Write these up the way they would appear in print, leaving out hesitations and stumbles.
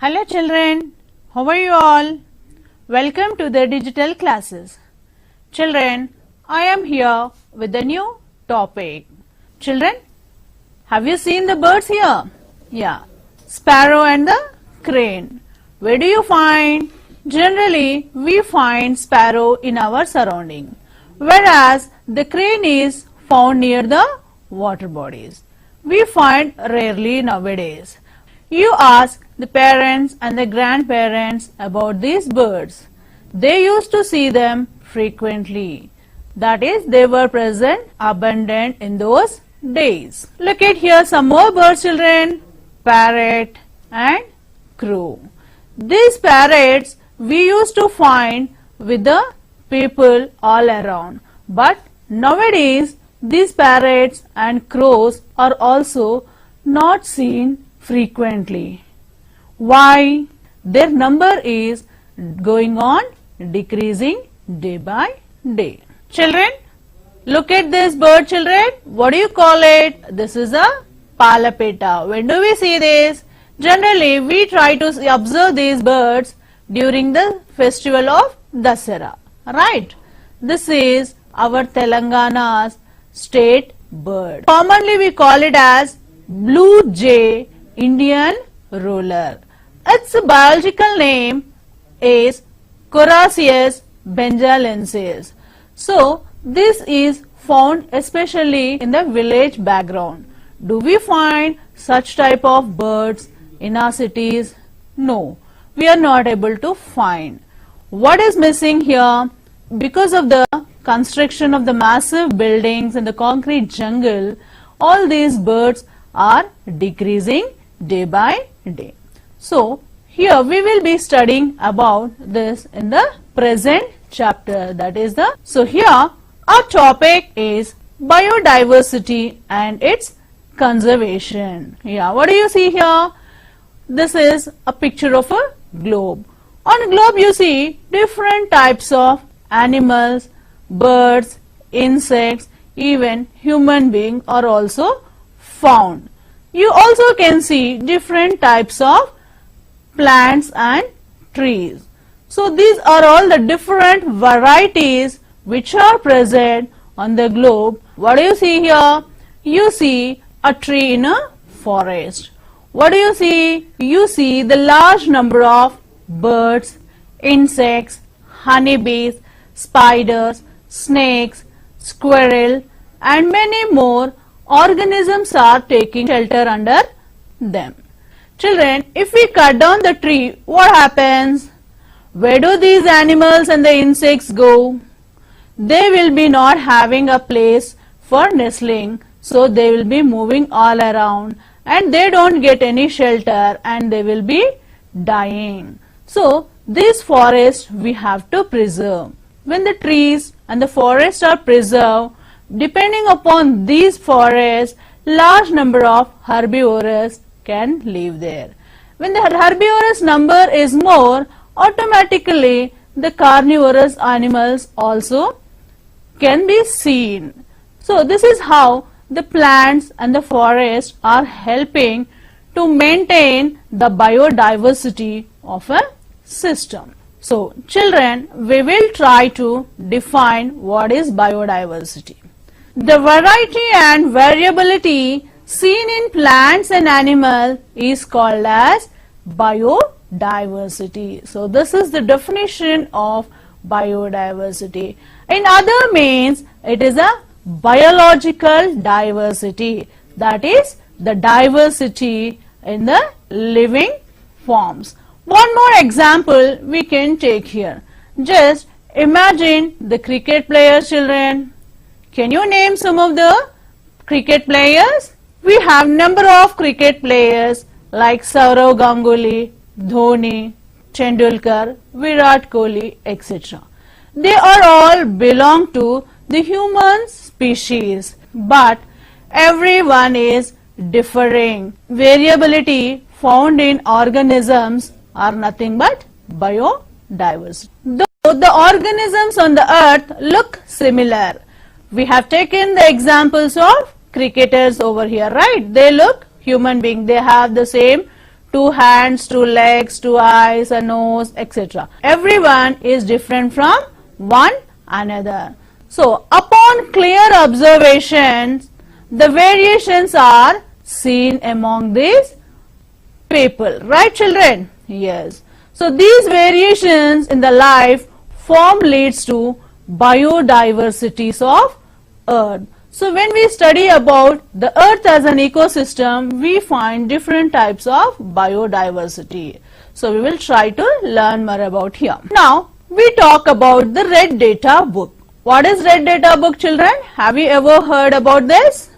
Hello children, how are you all? Welcome to the digital classes. Children, I am here with a new topic. Children, have you seen the birds here? Yeah, sparrow and the crane. Where do you find? Generally, we find sparrow in our surrounding, whereas the crane is found near the water bodies. We find rarely nowadays. You ask the parents and the grandparents about these birds. They used to see them frequently. That is, they were present, abundant in those days. Look at here some more birds, children. Parrot and crow. These parrots we used to find with the people all around. But nowadays, these parrots and crows are also not seen frequently. Why? Their number is going on decreasing day by day. Children, look at this bird, children. What do you call it? This is a palapeta. When do we see this? Generally, we try to observe these birds during the festival of Dasara. Right? This is our Telangana's state bird. Commonly, we call it as blue jay Indian ruler. Its biological name is Coracius bengalensis. So, this is found especially in the village background. Do we find such type of birds in our cities? No, we are not able to find. What is missing here? Because of the construction of the massive buildings and the concrete jungle, all these birds are decreasing day by day. So, here we will be studying about this in the present chapter. That is the, so here our topic is biodiversity and its conservation. Yeah, what do you see here? This is a picture of a globe. On globe you see different types of animals, birds, insects, even human beings are also found. You also can see different types of plants and trees. So these are all the different varieties which are present on the globe. What do you see here? You see a tree in a forest. What do you see? You see the large number of birds, insects, honeybees, spiders, snakes, squirrel and many more organisms are taking shelter under them. Children, if we cut down the tree, what happens? Where do these animals and the insects go? They will be not having a place for nestling, so they will be moving all around and they don't get any shelter and they will be dying. So, this forest we have to preserve. When the trees and the forests are preserved, depending upon these forests, large number of herbivores can live there. When the herbivorous number is more, automatically the carnivorous animals also can be seen. So this is how the plants and the forest are helping to maintain the biodiversity of a system. So children, we will try to define what is biodiversity. The variety and variability seen in plants and animals is called as biodiversity. So this is the definition of biodiversity. In other means, it is a biological diversity. That is the diversity in the living forms. One more example we can take here. Just imagine the cricket players, children. Can you name some of the cricket players? We have number of cricket players like Sourav Ganguly, Dhoni, Tendulkar, Virat Kohli, etc. They are all belong to the human species, but everyone is differing. Variability found in organisms are nothing but biodiversity. Though the organisms on the earth look similar, we have taken the examples of cricketers over here, right? They look human being. They have the same two hands, two legs, two eyes, a nose, etc. Everyone is different from one another. So, upon clear observations, the variations are seen among these people. Right, children? Yes. So, these variations in the life form leads to biodiversities of Earth. So, when we study about the Earth as an ecosystem, we find different types of biodiversity. So, we will try to learn more about here. Now, we talk about the Red Data book. What is Red Data book, children? Have you ever heard about this?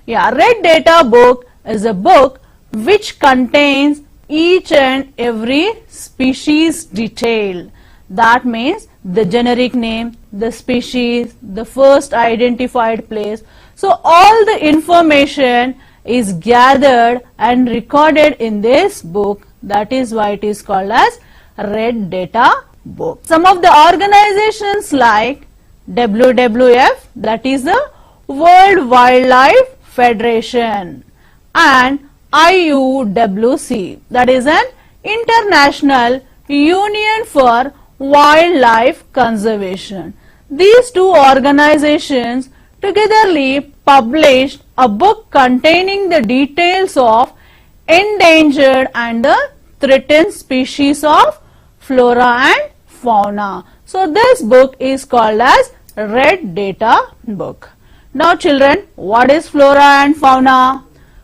Yeah, Red Data book is a book which contains each and every species detail. That means the generic name, the species, the first identified place. So all the information is gathered and recorded in this book. That is why it is called as Red Data book. Some of the organizations like WWF, that is the World Wildlife Federation, and IUWC, that is an International Union for Wildlife Conservation. These two organizations togetherly published a book containing the details of endangered and the threatened species of flora and fauna. So this book is called as Red Data book. Now children, what is flora and fauna?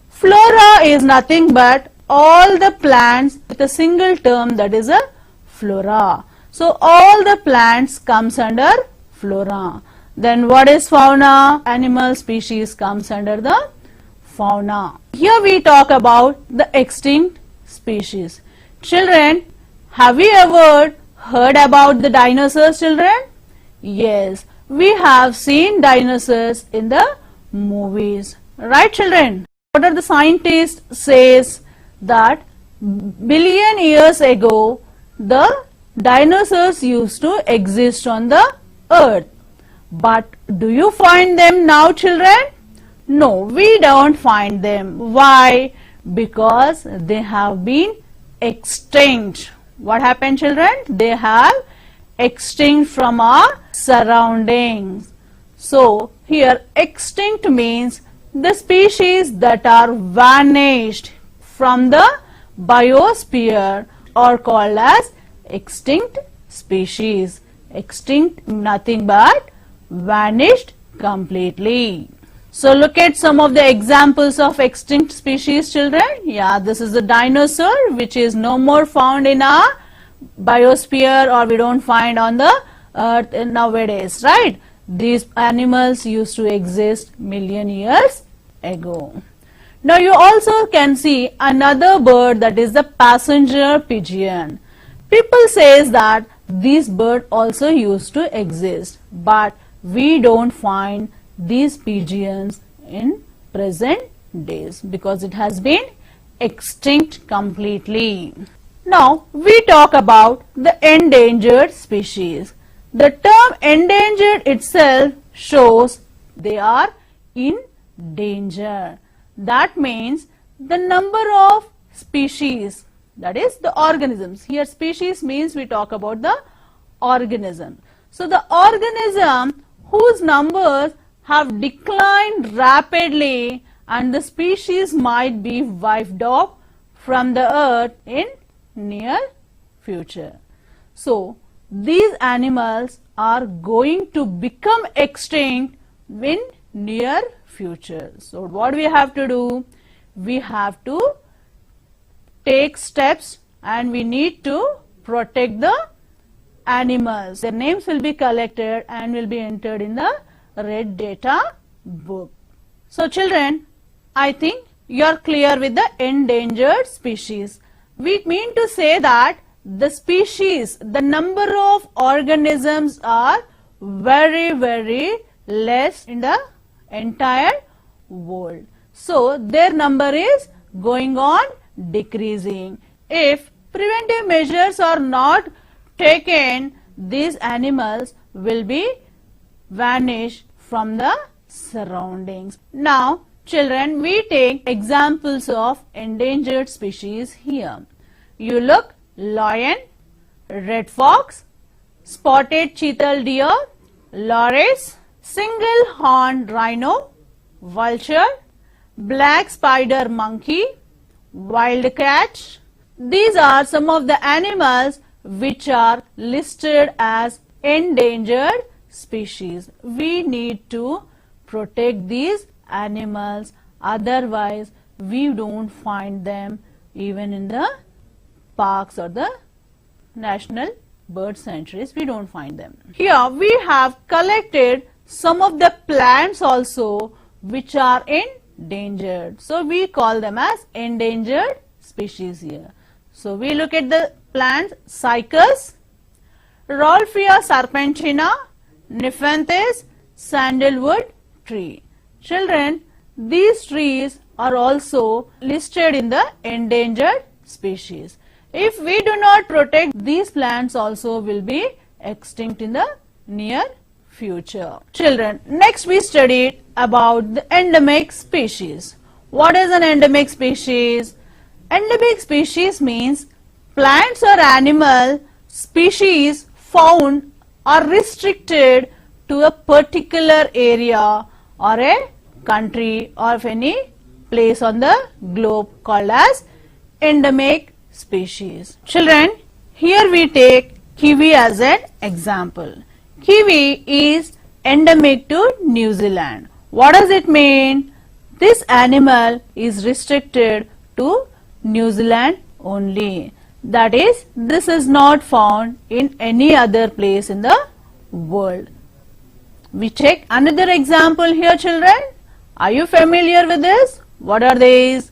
Flora is nothing but all the plants with a single term, that is a flora. So all the plants comes under flora. Then what is fauna? Animal species comes under the fauna. Here we talk about the extinct species. Children, have you ever heard about the dinosaurs, children? Yes, we have seen dinosaurs in the movies. Right, children? What are the scientists says that billion years ago the dinosaurs used to exist on the earth. But do you find them now, children? No, we don't find them. Why? Because they have been extinct. What happened, children? They have extinct from our surroundings. So here extinct means the species that are vanished from the biosphere are called as extinct species. Extinct nothing but vanished completely. So look at some of the examples of extinct species, children. Yeah, this is a dinosaur which is no more found in our biosphere, or we don't find on the earth nowadays, right? These animals used to exist million years ago. Now you also can see another bird, that is the passenger pigeon. People says that this bird also used to exist, but we don't find these pigeons in present days because it has been extinct completely. Now we talk about the endangered species. The term endangered itself shows they are in danger. That means the number of species, that is the organisms. Here species means we talk about the organism. So the organism whose numbers have declined rapidly and the species might be wiped off from the earth in near future. So these animals are going to become extinct in near future. So what we have to do? We have to take steps and we need to protect the animals. Their names will be collected and will be entered in the Red Data book. So children, I think you are clear with the endangered species. We mean to say that the species, the number of organisms are very, very less in the entire world. So their number is going on decreasing. If preventive measures are not taken, these animals will be vanished from the surroundings. Now Children, we take examples of endangered species here. You look: lion, red fox, spotted cheetal deer, loris, single-horned rhino, vulture, black spider monkey, wildcat. These are some of the animals which are listed as endangered species. We need to protect these animals, otherwise we don't find them even in the parks or the national bird sanctuaries. We don't find them. Here we have collected some of the plants also which are endangered. So we call them as endangered species here. So we look at the plants: cycas, Rolfia serpentina, Nepenthes, sandalwood tree. Children, these trees are also listed in the endangered species. If we do not protect, these plants also will be extinct in the near future. Children, next we studied about the endemic species. What is an endemic species? Endemic species means plants or animal species found or restricted to a particular area or a country or of any place on the globe, called as endemic species. Children, here we take kiwi as an example. Kiwi is endemic to New Zealand. What does it mean? This animal is restricted to New Zealand only. That is, this is not found in any other place in the world. We take another example here, children. Are you familiar with this? What are these?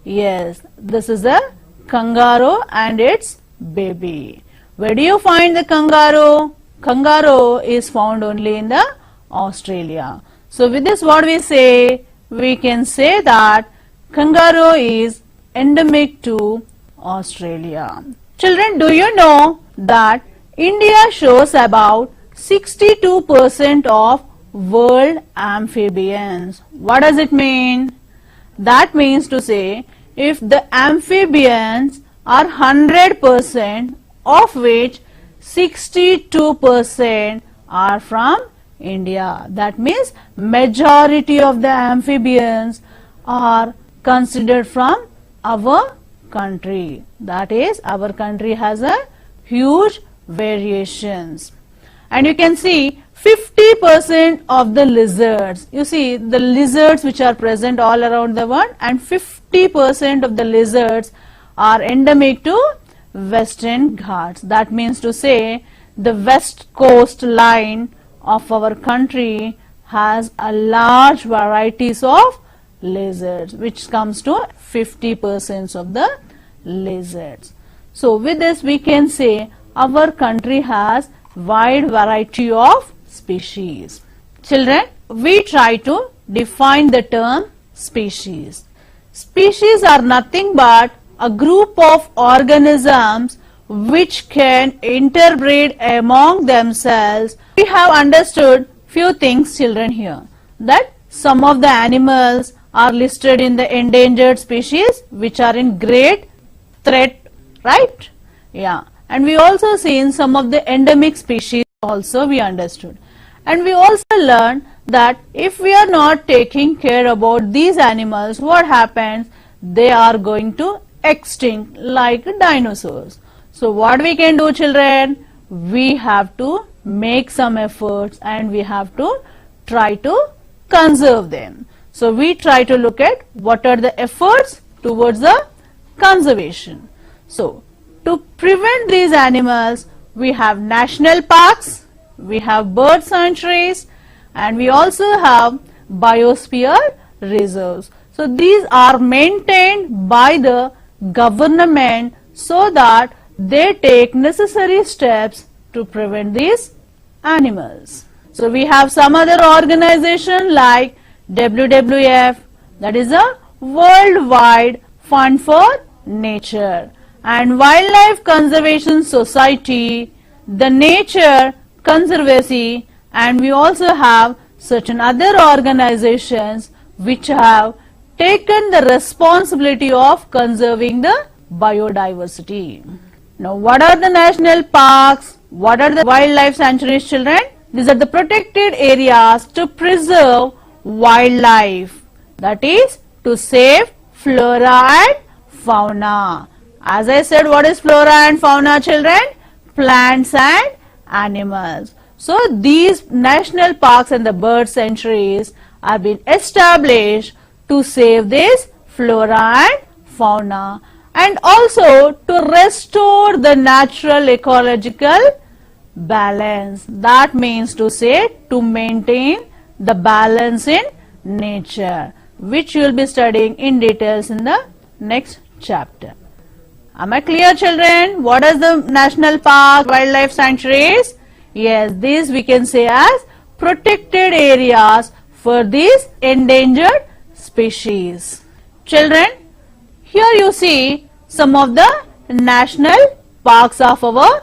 Yes, this is a kangaroo and its baby. Where do you find the kangaroo? Kangaroo is found only in the Australia. So with this, what we say? We can say that kangaroo is endemic to Australia. Children, do you know that India shows about 62% of world amphibians? What does it mean? That means to say, if the amphibians are 100%, of which 62% are from India. That means majority of the amphibians are considered from our country. That is, our country has a huge variations. And you can see 50% of the lizards. You see the lizards which are present all around the world, and 50% of the lizards are endemic to Western Ghats. That means to say, the west coast line of our country has a large varieties of lizards, which comes to 50% of the lizards. So with this we can say our country has wide variety of species. Children, we try to define the term species. Species are nothing but a group of organisms which can interbreed among themselves. We have understood few things, children, here, that some of the animals are listed in the endangered species which are in great threat, right? Yeah. And we also seen some of the endemic species also we understood. And we also learned that if we are not taking care about these animals, what happens? They are going to extinct like dinosaurs. So what we can do, children? We have to make some efforts and we have to try to conserve them. So we try to look at what are the efforts towards the conservation. So to prevent these animals, we have national parks, we have bird sanctuaries, and we also have biosphere reserves. So these are maintained by the government so that they take necessary steps to prevent these animals. So we have some other organization like WWF, that is a Worldwide Fund for Nature, and Wildlife Conservation Society, the Nature Conservancy, and we also have certain other organizations which have taken the responsibility of conserving the biodiversity. Now, what are the national parks? What are the wildlife sanctuaries, children? These are the protected areas to preserve wildlife, that is to save flora and fauna. As I said, what is flora and fauna, children? Plants and animals. So these national parks and the bird sanctuaries have been established to save this flora and fauna, and also to restore the natural ecological balance. That means to say to maintain the balance in nature, which you will be studying in details in the next chapter. Am I clear, children? What is the national park, wildlife sanctuaries? Yes, these we can say as protected areas for these endangered species. Children, here you see some of the national parks of our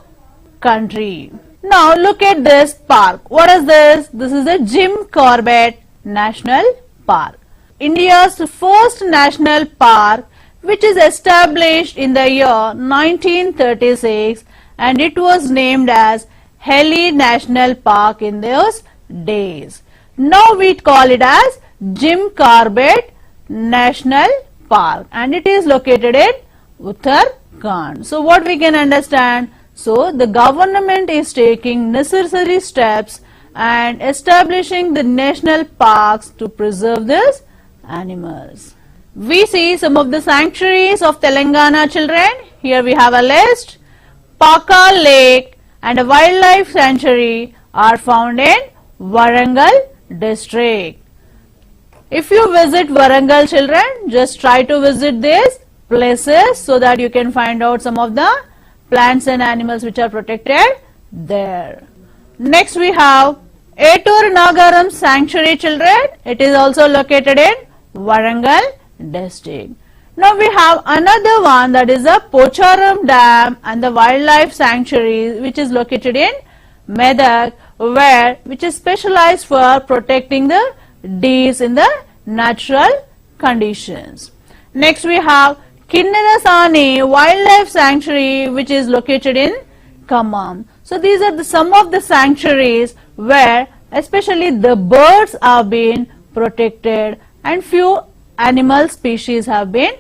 country. Now look at this park. What is this? This is the Jim Corbett National Park, India's first national park, which is established in the year 1936, and it was named as Heli National Park in those days. Now we call it as Jim Corbett National Park, and it is located in Uttarakhand. So what we can understand? So the government is taking necessary steps and establishing the national parks to preserve these animals. We see some of the sanctuaries of Telangana, children. Here we have a list. Paka Lake and a wildlife sanctuary are found in Warangal district. If you visit Warangal, children, just try to visit these places so that you can find out some of the plants and animals which are protected there. Next we have Etur Nagaram Sanctuary, children. It is also located in Warangal district. Now we have another one, that is the Pocharam Dam and the Wildlife Sanctuary, which is located in Medak, which is specialized for protecting the deers in the natural conditions. Next we have Kinnarasani Wildlife Sanctuary, which is located in Khammam. So these are some of the sanctuaries where especially the birds have been protected and few animal species have been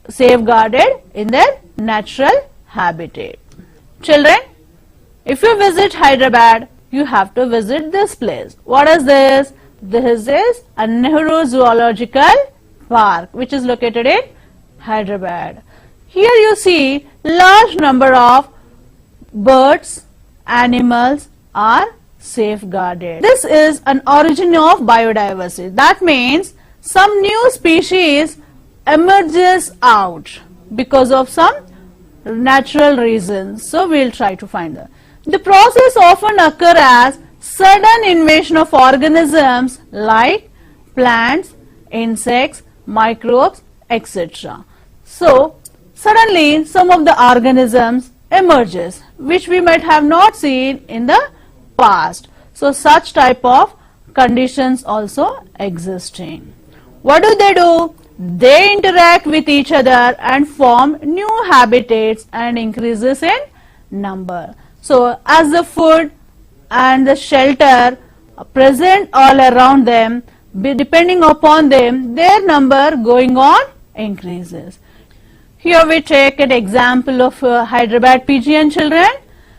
safeguarded in their natural habitat. Children, if you visit Hyderabad, you have to visit this place. What is this? This is a Nehru Zoological Park, which is located in Hyderabad. Here you see large number of birds, animals are safeguarded. This is an origin of biodiversity. That means some new species emerges out because of some natural reasons. So we will try to find them. The process often occurs as sudden invasion of organisms like plants, insects, microbes, etc. So suddenly some of the organisms emerges which we might have not seen in the past. So such type of conditions also existing. What do? They interact with each other and form new habitats and increases in number. So as the food and the shelter present all around them, depending upon them, their number going on increases. Here we take an example of Hyderabad pigeon, children.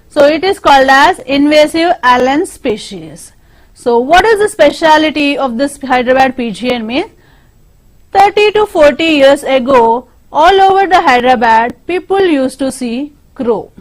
So it is called as invasive alien species. So what is the speciality of this Hyderabad pigeon means? 30 to 40 years ago, all over the Hyderabad, people used to see crow.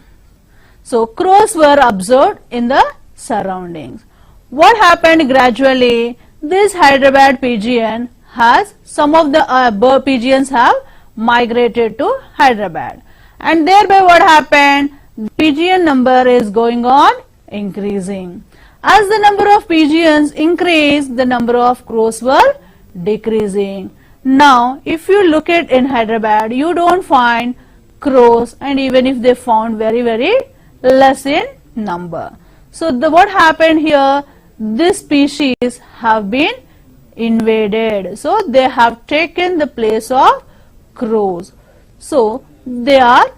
So crows were observed in the surroundings. What happened gradually? This Hyderabad pigeon has, some of the pigeons have migrated to Hyderabad, and thereby what happened? The pigeon number is going on increasing. As the number of pigeons increased, the number of crows were decreasing. Now if you look at in Hyderabad, you don't find crows, and even if they found, very less in number. So what happened here? This species have been invaded. So they have taken the place of crows. So they are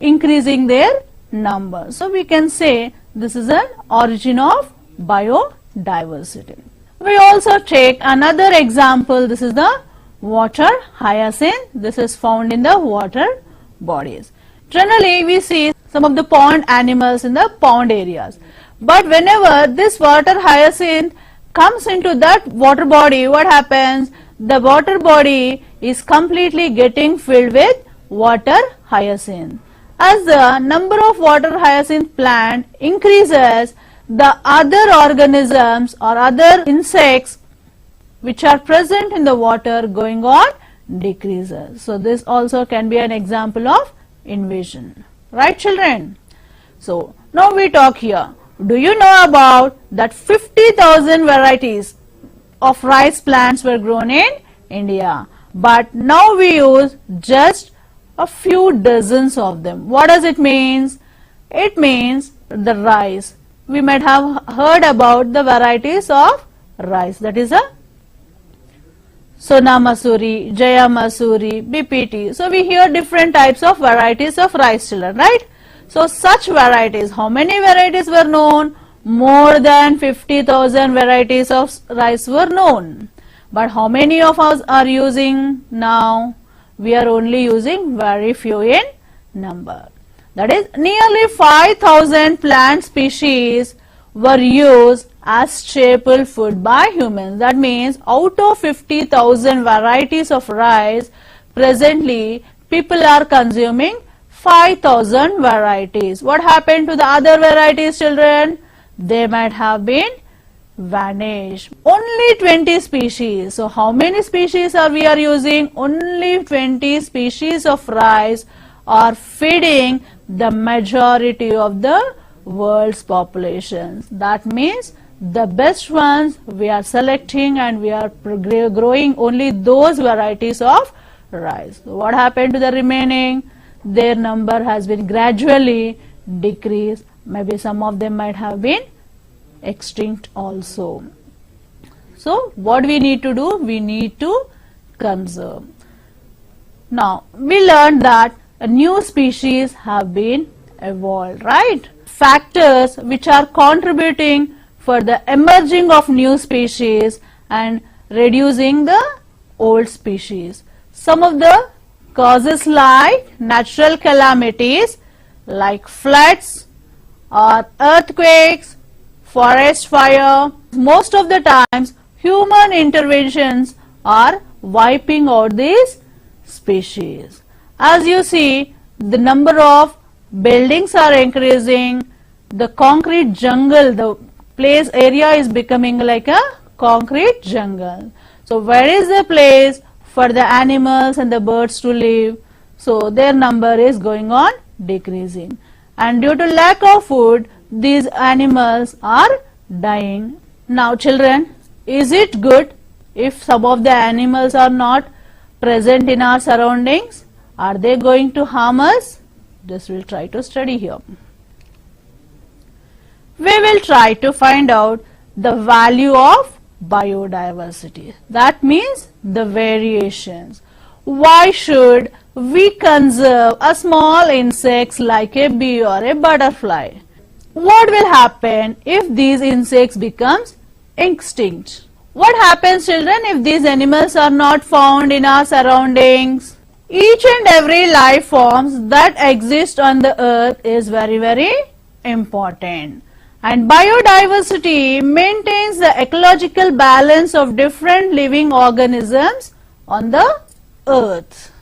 increasing their number. So we can say this is an origin of biodiversity. We also take another example. This is the water hyacinth. This is found in the water bodies. Generally we see some of the pond animals in the pond areas. But whenever this water hyacinth comes into that water body, what happens? The water body is completely getting filled with water hyacinth. As the number of water hyacinth plant increases, the other organisms or other insects which are present in the water going on decreases. So this also can be an example of invasion. Right, children? So now we talk here. Do you know about that 50,000 varieties of rice plants were grown in India? But now we use just a few dozens of them. What does it mean? It means the rice. We might have heard about the varieties of rice. That is a Sona Masuri, Jaya Masuri, BPT. So we hear different types of varieties of rice, children, right? So such varieties, how many varieties were known? More than 50,000 varieties of rice were known. But how many of us are using now? We are only using very few in number. That is, nearly 5,000 plant species were used as staple food by humans. That means out of 50,000 varieties of rice, presently people are consuming 5,000 varieties. What happened to the other varieties, children? They might have been vanished. Only 20 species. So how many species are we using? Only 20 species of rice are feeding the majority of the world's populations. That means the best ones we are selecting and we are growing only those varieties of rice. So what happened to the remaining? Their number has been gradually decreased. Maybe some of them might have been extinct also. So what we need to do? We need to conserve. Now we learned that a new species have been evolved, right? Factors which are contributing for the emerging of new species and reducing the old species. Some of the causes like natural calamities like floods or earthquakes, forest fire. Most of the times human interventions are wiping out these species. As you see, the number of buildings are increasing, the concrete jungle, the place area is becoming like a concrete jungle. So where is the place for the animals and the birds to live? So their number is going on decreasing. And due to lack of food, these animals are dying. Now children, is it good if some of the animals are not present in our surroundings? Are they going to harm us? This we'll try to study here. We will try to find out the value of biodiversity. That means the variations. Why should we conserve a small insects like a bee or a butterfly? What will happen if these insects becomes extinct? What happens, children, if these animals are not found in our surroundings? Each and every life forms that exist on the earth is very, very important. And biodiversity maintains the ecological balance of different living organisms on the earth.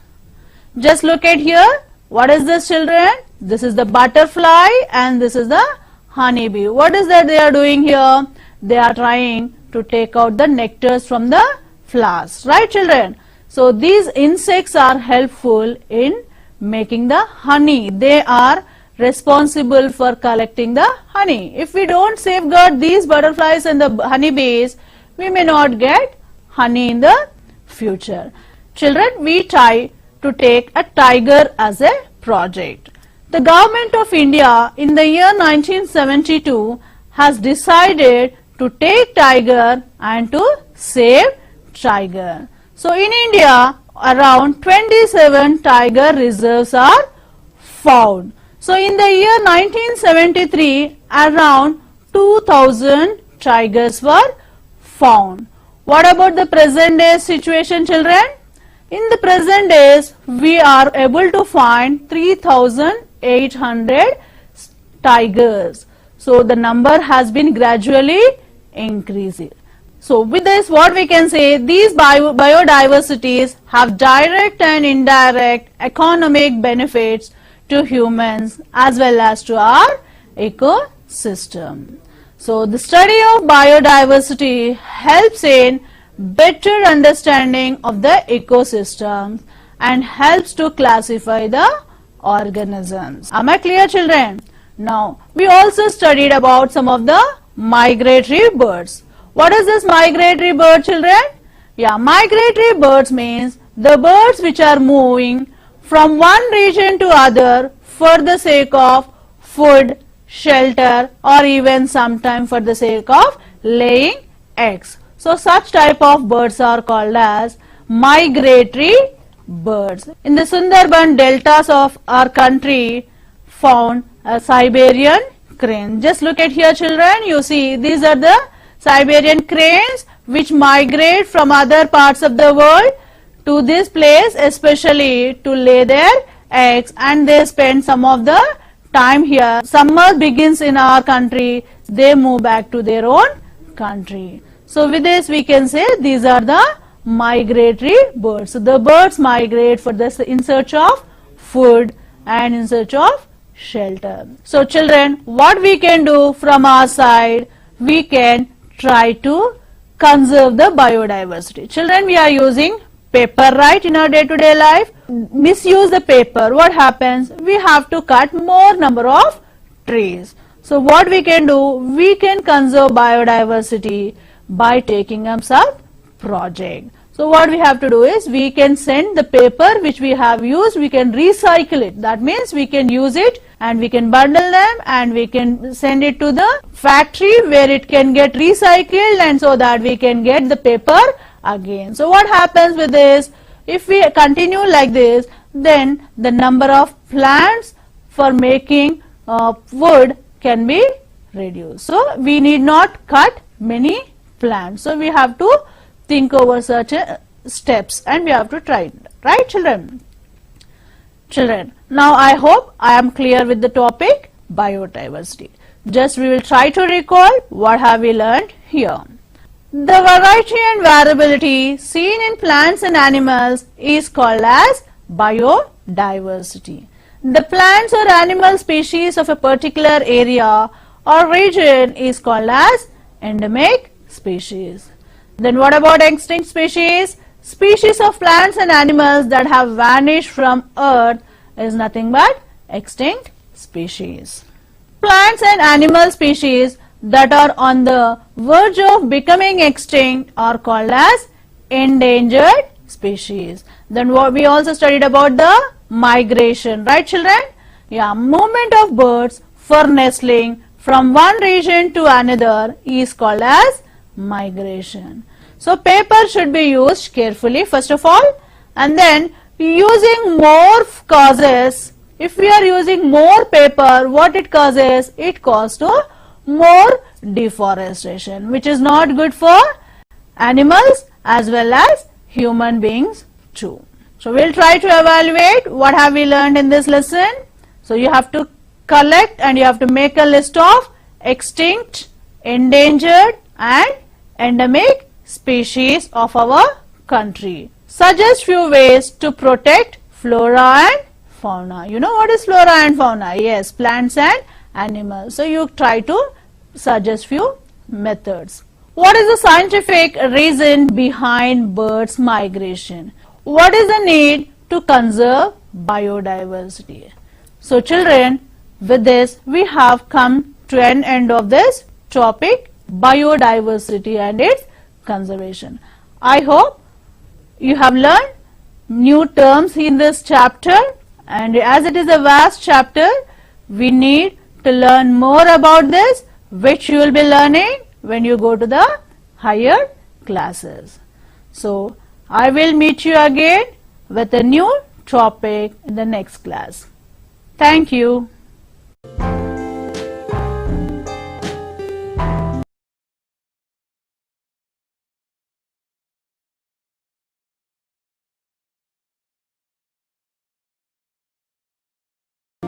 Just look at here. What is this, children? This is the butterfly and this is the honeybee. What is that they are doing here? They are trying to take out the nectars from the flowers. Right, children? So these insects are helpful in making the honey. They are responsible for collecting the honey. If we don't safeguard these butterflies and the honeybees, we may not get honey in the future. Children, we try to take a tiger as a project. The government of India in the year 1972 has decided to take tiger and to save tiger. So in India, around 27 tiger reserves are found. So in the year 1973, around 2000 tigers were found. What about the present day situation, children? In the present days, we are able to find 3,800 tigers. So the number has been gradually increasing. So with this, what we can say, these biodiversities have direct and indirect economic benefits to humans as well as to our ecosystem. So the study of biodiversity helps in better understanding of the ecosystem and helps to classify the organisms. Am I clear, children? Now, we also studied about some of the migratory birds. What is this migratory bird, children? Yeah, migratory birds means the birds which are moving from one region to other for the sake of food, shelter, or even sometimes for the sake of laying eggs. So such type of birds are called as migratory birds. In the Sundarban deltas of our country found a Siberian crane. Just look at here, children. You see these are the Siberian cranes which migrate from other parts of the world to this place especially to lay their eggs, and they spend some of the time here. Summer begins in our country, they move back to their own country. So with this we can say these are the migratory birds. So the birds migrate for this in search of food and in search of shelter. So children, what we can do from our side, we can try to conserve the biodiversity. Children, we are using paper, right, in our day-to-day life. Misuse the paper. What happens? We have to cut more number of trees. So what we can do? We can conserve biodiversity by taking up some project. So what we have to do is we can send the paper which we have used, we can recycle it. That means we can use it and we can bundle them and we can send it to the factory where it can get recycled, and so that we can get the paper again. So what happens with this? If we continue like this, then the number of plants for making wood can be reduced. So we need not cut many plants. So we have to think over such steps and we have to try it. Right, children? Children, now I hope I am clear with the topic biodiversity. Just we will try to recall what have we learned here. The variety and variability seen in plants and animals is called as biodiversity. The plants or animal species of a particular area or region is called as endemic species. Then what about extinct species? Species of plants and animals that have vanished from earth is nothing but extinct species. Plants and animal species that are on the verge of becoming extinct are called as endangered species. Then what we also studied about the migration, right, children? Yeah, movement of birds for nestling from one region to another is called as migration. So paper should be used carefully first of all, and then using more causes. If we are using more paper, what it causes? It causes to more deforestation, which is not good for animals as well as human beings too. So we'll try to evaluate what have we learned in this lesson. So you have to collect and you have to make a list of extinct, endangered and endemic species of our country. Suggest few ways to protect flora and fauna. You know what is flora and fauna? Yes, plants and animals. So you try to suggest few methods. What is the scientific reason behind birds' migration? What is the need to conserve biodiversity? So children, with this we have come to an end of this topic, biodiversity and its conservation. I hope you have learned new terms in this chapter, and as it is a vast chapter, we need to learn more about this, which you will be learning when you go to the higher classes. So I will meet you again with a new topic in the next class. Thank you.